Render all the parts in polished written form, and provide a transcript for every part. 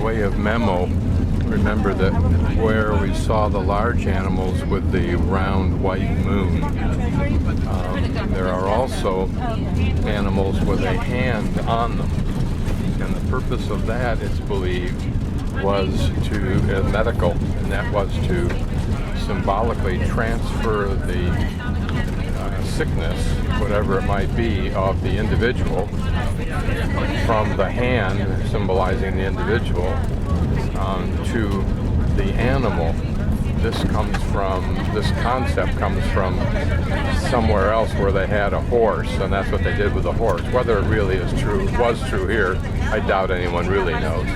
way of memo, remember that where we saw the large animals with the round white moon, there are also animals with a hand on them. And the purpose of that, it's believed, was to medical, and that was to symbolically transfer the sickness, whatever it might be, of the individual from the hand, symbolizing the individual, to the animal. This concept comes from somewhere else where they had a horse, and that's what they did with the horse. Whether it really was true here, I doubt anyone really knows.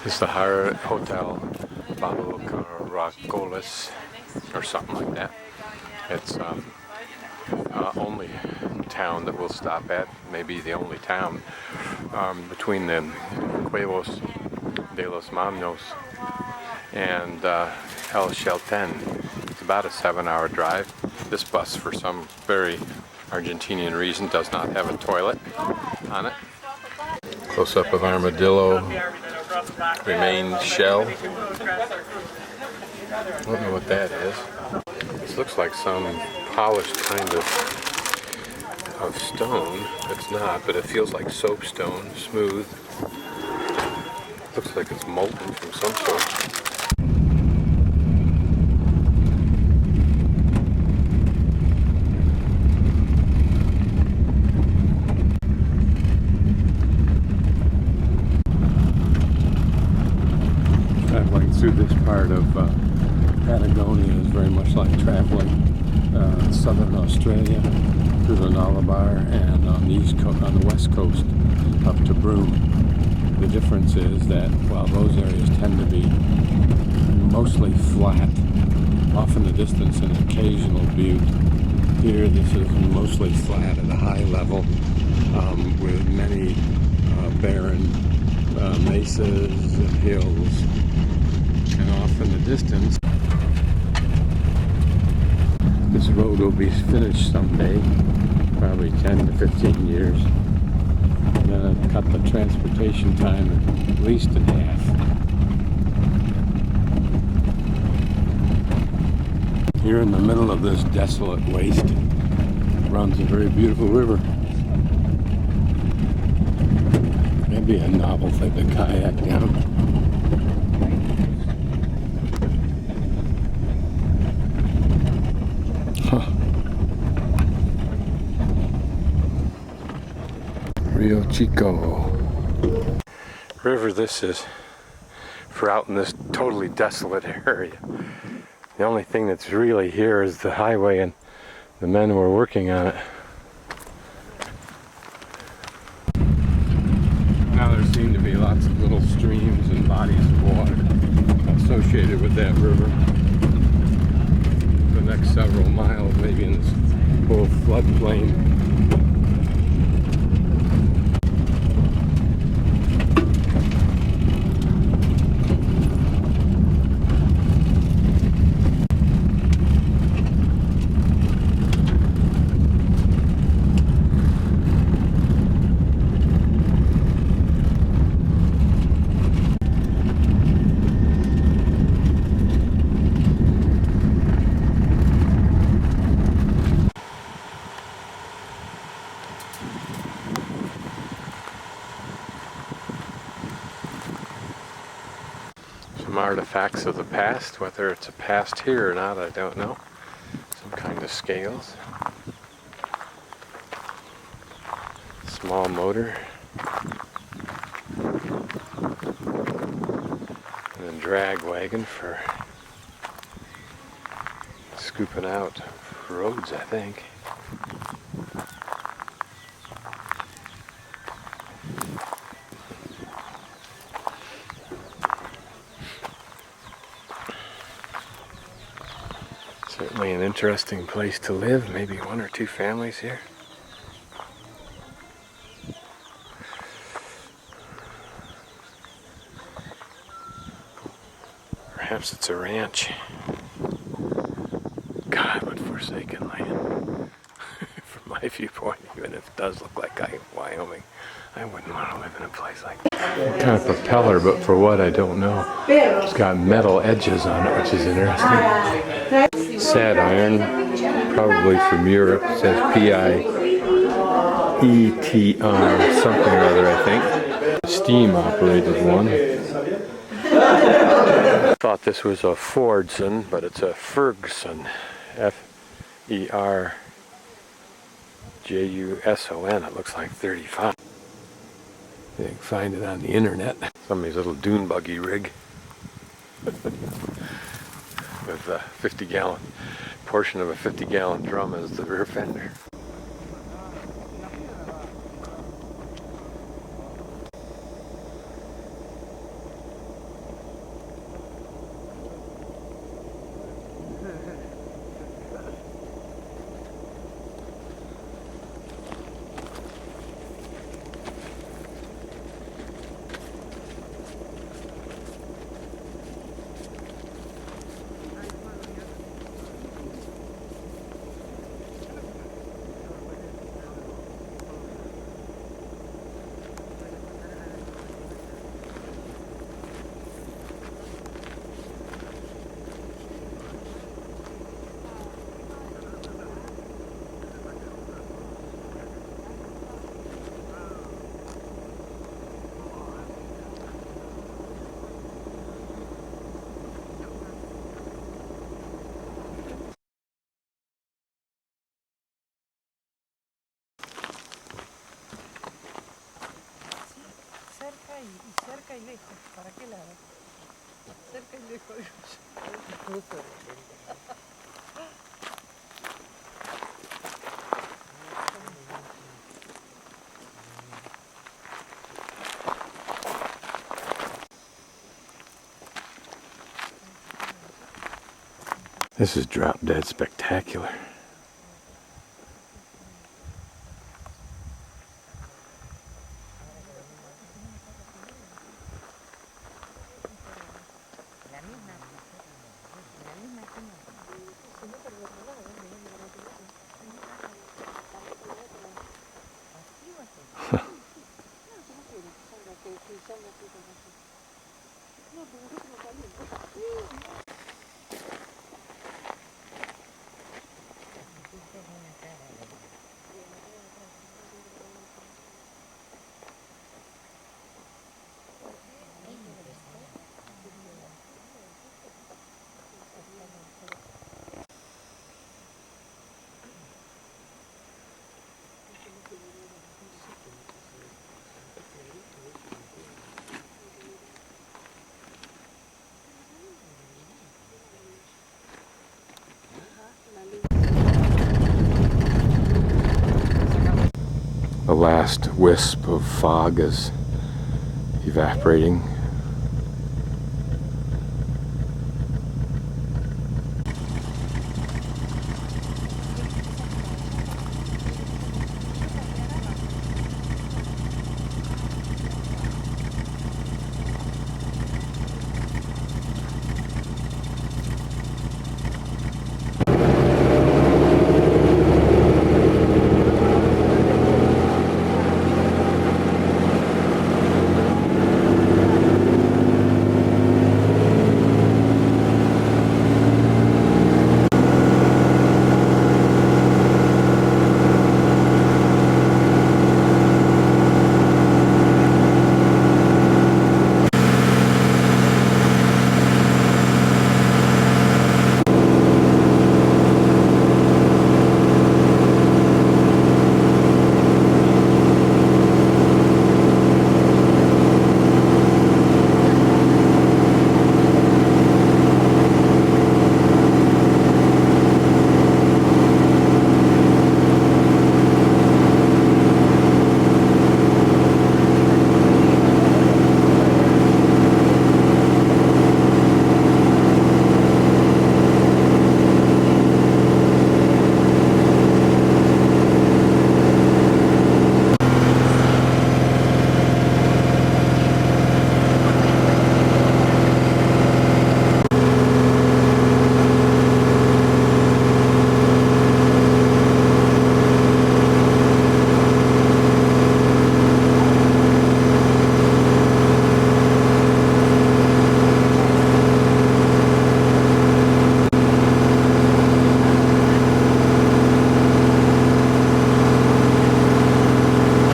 It's the Hotel Bajo Caracoles, or something like that. It's only town that we'll stop at, maybe the only town between the Cuevos de los Manos and El Chaltén. It's about a 7-hour drive. This bus, for some very Argentinian reason, does not have a toilet on it. Close-up of armadillo remains shell. I don't know what that is. This looks like some polished kind of stone. It's not, but it feels like soapstone, smooth. Looks like it's molten from some sort. Through this part of Patagonia is very much like traveling southern Australia through the Nullarbor and on the west coast up to Broome. The difference is that while those areas tend to be mostly flat, off in the distance an occasional butte, here this is mostly flat at a high level with many barren mesas and hills. And off in the distance, this road will be finished someday, probably 10 to 15 years. And then it'll cut the transportation time at least in half. Here in the middle of this desolate waste runs a very beautiful river. That'd be a novel thing to kayak down. Rio Chico. River this is for out in this totally desolate area. The only thing that's really here is the highway and the men who are working on it. Now there seem to be lots of little streams and bodies of water associated with that river. The next several miles, maybe in this whole floodplain. Some artifacts of the past, whether it's a past here or not, I don't know. Some kind of scales. Small motor. drag wagon for scooping out roads, I think. Certainly an interesting place to live, maybe one or two families here. Perhaps it's a ranch. God, what forsaken land. From my viewpoint, even if it does look like Wyoming, I wouldn't want to live in a place like that. Kind of propeller, but for what, I don't know. It's got metal edges on it, which is interesting. Sad iron, probably from Europe. It says P-I-E-T-R, something or other, I think. Steam operated one. Thought this was a Fordson, but it's a Ferguson. F-E-R-J-U-S-O-N. It looks like 35. You can find it on the internet. Somebody's little dune buggy rig with a 50-gallon portion of a 50-gallon drum as the rear fender. Cerca y lejos. ¿Para qué lado? Cerca y lejos. This is drop dead spectacular. The last wisp of fog is evaporating